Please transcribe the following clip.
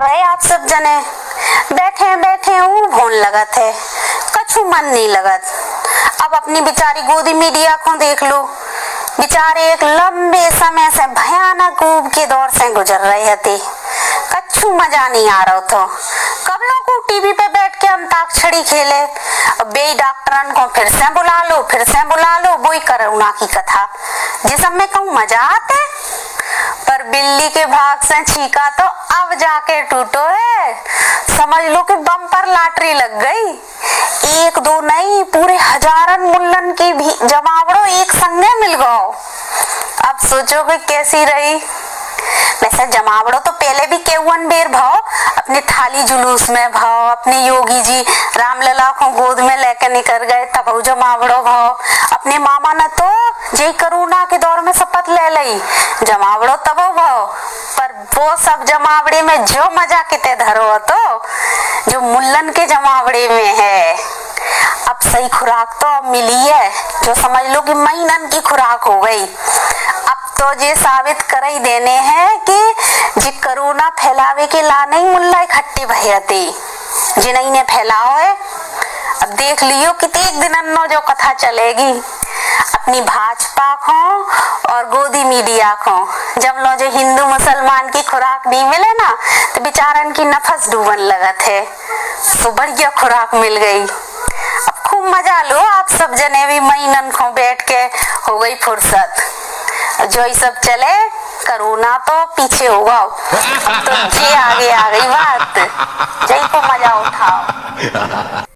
रहे आप सब जने? बैठे बैठे भोन लगत है, कछु मन नहीं लगत। अब अपनी बेचारी गोदी मीडिया को देख लो, बेचारे एक लंबे समय से भयानक ऊब के दौर से गुजर रहे थे। कछु मजा नहीं आ रहा था। कब लोग को टीवी पे बैठ के अंताक्षरी खेले, बे डॉक्टरन को फिर से बुला लो, फिर से बुला लो, वही करुणा की कथा जिसम में कहूँ मजा आते। पर बिल्ली के भाग से छीका तो अब जाके टूटो है। समझ लो कि बम्पर लॉटरी लग गई। एक दो नहीं, पूरे हजारन मुल्लन की भी जमावड़ो एक संगे मिल गओ। अब सोचो कि कैसी रही। वैसे जमावड़ो तो पहले भी केवन बेर भाव अपने थाली जुलूस में भाव, अपने योगी जी रामलला को गोद में लेके निकल गए तब जमावड़ो भाव। अपने मामा ने तो जय करुणा के दौर में शपथ ले ली, जमावड़ो तब भाव। पर वो सब जमावड़े में जो मजा किते धरो तो जो मुल्लन के जमावड़े में है। अब सही खुराक तो अब मिली है, जो समझ लो कि महीनन की खुराक हो गई। अब तो ये साबित कर ही देने हैं कि जी कोरोना फैलावे के ला नहीं मुल्ला इकट्ठी भयती जिन्हीं ने फैलाओ है। अब देख लियो कितने दिन जो कथा चलेगी अपनी भाजपा को और गोदी मीडिया को। जब लो जो हिंदू मुसलमान की खुराक नहीं मिले ना तो बेचारन की नफस डूबन लगत है। तो बढ़िया खुराक मिल गई। अब खूब मजा लो आप सब जने भी महीनन को बैठ के हो गई फुर्सत। जो ये सब चले कोरोना तो पीछे होगा। अब तो जे आगे आ गई बात, जय को मजा उठाओ।